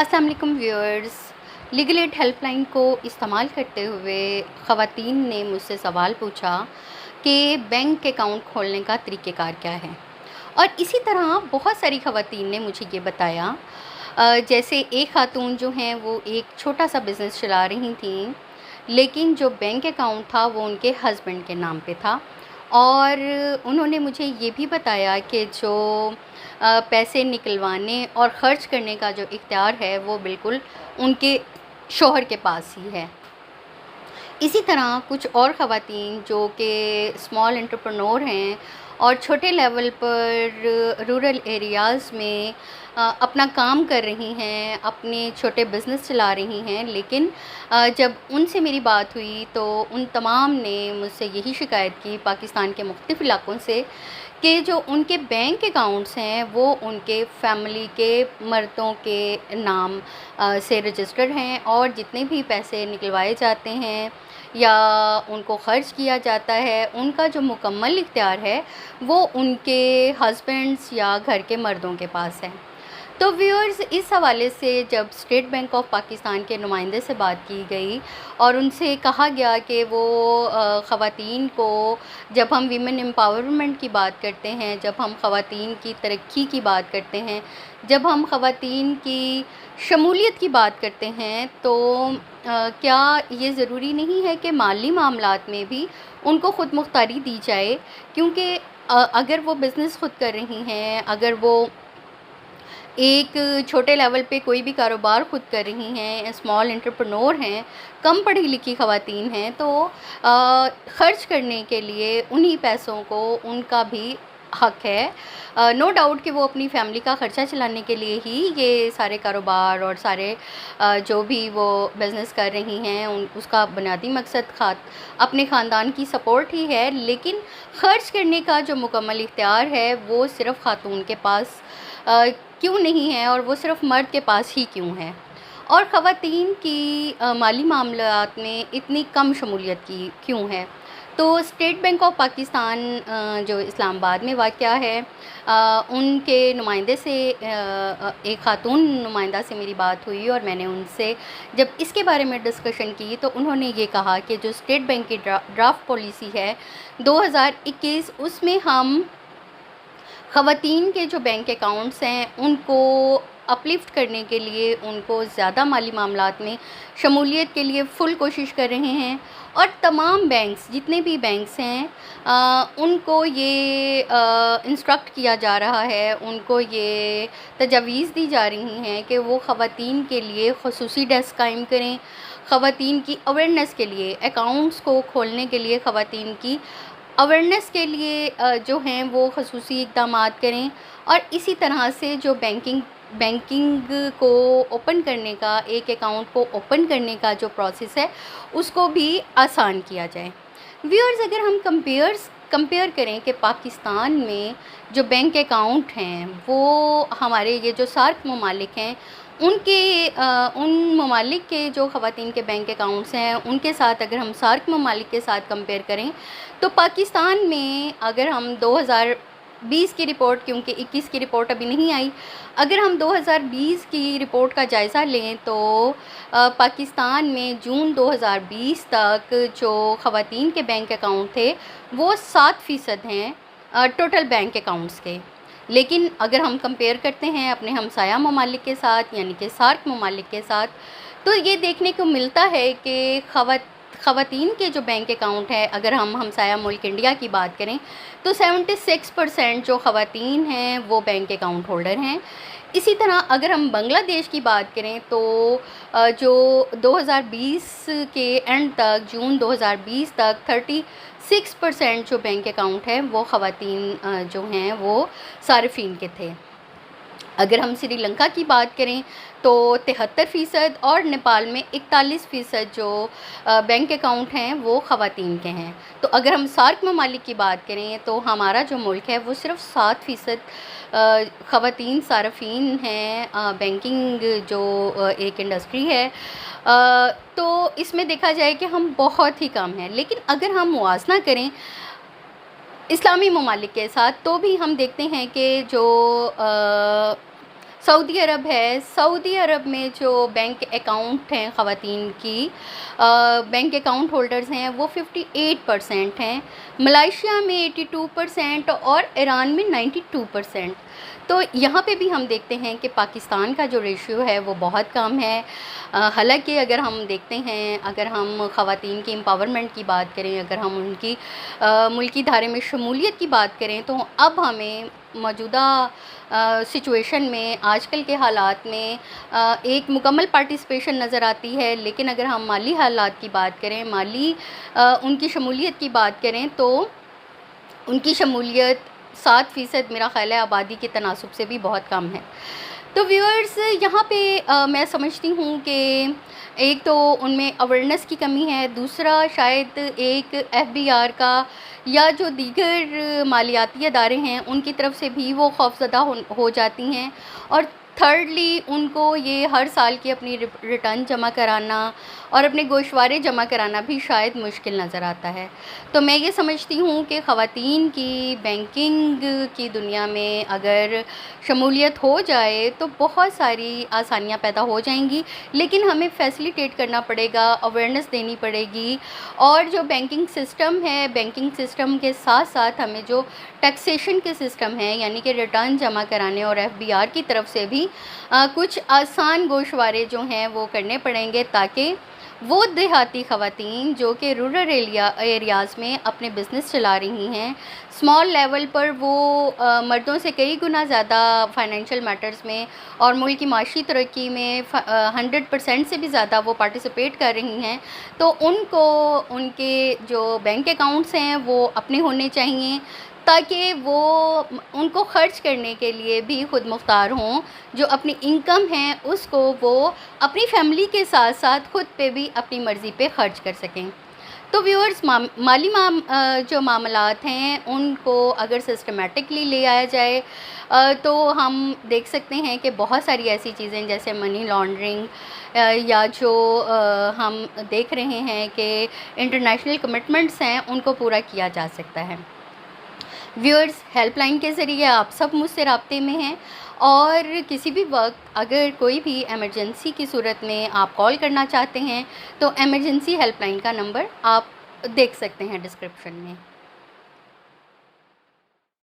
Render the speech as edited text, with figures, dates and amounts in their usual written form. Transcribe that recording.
अस्सलाम वालेकुम viewers. Legal aid helpline को इस्तेमाल करते हुए ख़वातीन ने मुझसे सवाल पूछा कि बैंक अकाउंट खोलने का तरीक़ेकार क्या है। और इसी तरह बहुत सारी ख़वातीन ने मुझे ये बताया। जैसे एक ख़ातून जो हैं वो एक छोटा सा बिज़नेस चला रही थीं, लेकिन जो बैंक अकाउंट था वो उनके हस्बैंड के नाम पे था। और उन्होंने मुझे ये भी बताया कि जो पैसे निकलवाने और ख़र्च करने का जो इख्तियार है वो बिल्कुल उनके शौहर के पास ही है। इसी तरह कुछ और ख़वातीन जो कि स्मॉल एंटरप्रेन्योर हैं और छोटे लेवल पर रूरल एरियाज़ में अपना काम कर रही हैं, अपने छोटे बिज़नेस चला रही हैं, लेकिन जब उनसे मेरी बात हुई तो उन तमाम ने मुझसे यही शिकायत की पाकिस्तान के मुख्तलिफ़ इलाक़ों से कि जो उनके बैंक अकाउंट्स हैं वो उनके फैमिली के मर्दों के नाम से रजिस्टर्ड हैं, और जितने भी पैसे निकलवाए जाते हैं या उनको ख़र्च किया जाता है, उनका जो मुकम्मल इख्तियार है वो उनके हस्बैंड्स या घर के मर्दों के पास है। तो व्यूअर्स, इस हवाले से जब स्टेट बैंक ऑफ पाकिस्तान के नुमाइंदे से बात की गई और उनसे कहा गया कि वो ख़वातीन को, जब हम वीमेन एम्पावरमेंट की बात करते हैं, जब हम ख़वातीन की तरक्की की बात करते हैं, जब हम ख़वातीन की शमूलियत की बात करते हैं, तो क्या ये ज़रूरी नहीं है कि माली मामलात में भी उनको ख़ुद मुख्तारी दी जाए? क्योंकि अगर वो बिज़नेस ख़ुद कर रही हैं, अगर वो एक छोटे लेवल पे कोई भी कारोबार ख़ुद कर रही हैं, स्मॉल एंटरप्रेन्योर हैं, कम पढ़ी लिखी ख़वातीन हैं, तो ख़र्च करने के लिए उन्हीं पैसों को उनका भी हक़ है। नो डाउट कि वो अपनी फ़ैमिली का ख़र्चा चलाने के लिए ही ये सारे कारोबार और सारे जो भी वो बिज़नेस कर रही हैं उसका बुनियादी मकसद अपने ख़ानदान की सपोर्ट ही है, लेकिन ख़र्च करने का जो मुकम्मल इख्तियार है वो सिर्फ़ ख़ातून के पास क्यों नहीं है, और वो सिर्फ़ मर्द के पास ही क्यों है, और ख़वातीन की माली मामलात में इतनी कम शमूलियत की क्यों है? तो स्टेट बैंक ऑफ पाकिस्तान जो इस्लामाबाद में वाक़या है, उनके नुमाइंदे से एक ख़ातून नुमाइंदा से मेरी बात हुई और मैंने उनसे जब इसके बारे में डिस्कशन की तो उन्होंने ये कहा कि जो स्टेट बैंक की ड्राफ्ट पॉलिसी है 2021, उसमें हम ख़वातीन के जो बैंक अकाउंट्स हैं उनको अपलिफ्ट करने के लिए, उनको ज़्यादा माली मामलात में शमूलियत के लिए फ़ुल कोशिश कर रहे हैं। और तमाम बैंक्स, जितने भी बैंक्स हैं, उनको ये इंस्ट्रक्ट किया जा रहा है, उनको ये तजावीज़ दी जा रही हैं कि वो ख़वातीन के लिए ख़ुसूसी डेस्क कायम करें, ख़वातीन की अवेयरनेस के लिए, अकाउंट्स को खोलने के लिए ख़वातीन की अवेयरनेस के लिए जो हैं वो ख़ुसूसी इक़दामात करें, और इसी तरह से जो बैंकिंग को ओपन करने का, एक अकाउंट को ओपन करने का जो प्रोसेस है उसको भी आसान किया जाए। व्यूअर्स, अगर हम कंपेयर करें कि पाकिस्तान में जो बैंक अकाउंट हैं वो हमारे ये जो सार्क ममालिक हैं उन ममालिक के जो ख़वातीन के बैंक अकाउंट्स हैं उनके साथ अगर हम सार्क ममालिक के साथ कंपेयर करें तो पाकिस्तान में, अगर हम 2020 की रिपोर्ट, क्योंकि 21 की रिपोर्ट अभी नहीं आई, अगर हम 2020 की रिपोर्ट का जायज़ा लें तो पाकिस्तान में जून 2020 तक जो ख़वातीन के बैंक अकाउंट थे वो 7% हैं टोटल बैंक अकाउंट्स के। लेकिन अगर हम कंपेयर करते हैं अपने हमसाया ममालिक के साथ, यानी कि सार्क ममालिक के साथ, तो ये देखने को मिलता है कि ख़वातीन के जो बैंक अकाउंट है, अगर हम हमसाया मुल्क इंडिया की बात करें तो 76% जो ख़वातीन हैं वो बैंक अकाउंट होल्डर हैं। इसी तरह अगर हम बांग्लादेश की बात करें तो जो 2020 के एंड तक, जून 2020 तक 36% जो बैंक अकाउंट है वो ख़वातीन जो हैं वो सारिफीन के थे। अगर हम श्रीलंका की बात करें तो 73% और नेपाल में 41% जो बैंक अकाउंट हैं वो ख़वातीन के हैं। तो अगर हम सार्क ममालिक की बात करें तो हमारा जो मुल्क है वो सिर्फ़ 7% ख़वातीन सारफीन हैं। बैंकिंग जो एक इंडस्ट्री है, तो इसमें देखा जाए कि हम बहुत ही कम हैं। लेकिन अगर हम मुआवजा करें इस्लामी ममालिक के साथ तो भी हम देखते हैं कि जो سعودی عرب ہے. سعودی عرب میں جو بینک اکاؤنٹ ہیں خواتین کی، بینک اکاؤنٹ ہولڈرز ہیں وہ 58% ہیں. ملائیشیا میں 82% اور ایران میں 92%. تو یہاں پہ بھی ہم دیکھتے ہیں کہ پاکستان کا جو ریشیو ہے وہ بہت کم ہے. حالانکہ اگر ہم دیکھتے ہیں، اگر ہم خواتین کی امپاورمنٹ کی بات کریں، اگر ہم ان کی ملکی دھارے میں شمولیت کی بات کریں، تو اب ہمیں موجودہ سچویشن میں، آج کل کے حالات میں ایک مکمل پارٹیسپیشن نظر آتی ہے. لیکن اگر ہم مالی حالات کی بات کریں، مالی ان کی شمولیت کی بات کریں، تو ان کی شمولیت 7% میرا خیال ہے آبادی کے تناسب سے بھی بہت کم ہے. تو ویورز، یہاں پہ میں سمجھتی ہوں کہ ایک تو ان میں اویئرنیس کی کمی ہے، دوسرا شاید ایک FBR کا یا جو دیگر مالیاتی ادارے ہیں ان کی طرف سے بھی وہ خوفزدہ ہو جاتی ہیں. اور تھرڈلی ان کو یہ ہر سال کی اپنی ریٹرن جمع کرانا اور اپنے گوشوارے جمع کرانا بھی شاید مشکل نظر آتا ہے. تو میں یہ سمجھتی ہوں کہ خواتین کی بینکنگ کی دنیا میں اگر شمولیت ہو جائے تو بہت ساری آسانیاں پیدا ہو جائیں گی. لیکن ہمیں فیسیلیٹیٹ کرنا پڑے گا، اویئرنیس دینی پڑے گی. اور جو بینکنگ سسٹم ہے، بینکنگ سسٹم کے ساتھ ساتھ ہمیں جو ٹیکسیشن کے سسٹم ہے، یعنی کہ ریٹرن جمع کرانے اور FBR کی طرف سے بھی کچھ آسان گوشوارے جو ہیں وہ کرنے پڑیں گے، تاکہ وہ دیہاتی خواتین جو کہ رورل ایریاز میں اپنے بزنس چلا رہی ہیں، اسمال لیول پر وہ مردوں سے کئی گنا زیادہ فائنینشیل میٹرز میں اور ملک کی معاشی ترقی میں 100% سے بھی زیادہ وہ پارٹیسپیٹ کر رہی ہیں. تو ان کو ان کے جو بینک اکاؤنٹس ہیں وہ اپنے ہونے چاہیے، تاکہ وہ ان کو خرچ کرنے کے لیے بھی خود مختار ہوں. جو اپنی انکم ہیں اس کو وہ اپنی فیملی کے ساتھ ساتھ خود پہ بھی اپنی مرضی پہ خرچ کر سکیں. تو ویورز، مالی جو معاملات ہیں ان کو اگر سسٹمیٹکلی لے آیا جائے تو ہم دیکھ سکتے ہیں کہ بہت ساری ایسی چیزیں جیسے منی لانڈرنگ یا جو ہم دیکھ رہے ہیں کہ انٹرنیشنل کمٹمنٹس ہیں ان کو پورا کیا جا سکتا ہے. ویورز، ہیلپ لائن کے ذریعے آپ سب مجھ سے رابطے میں ہیں، اور کسی بھی وقت اگر کوئی بھی ایمرجنسی کی صورت میں آپ کال کرنا چاہتے ہیں تو ایمرجنسی ہیلپ لائن کا نمبر آپ دیکھ سکتے ہیں ڈسکرپشن میں.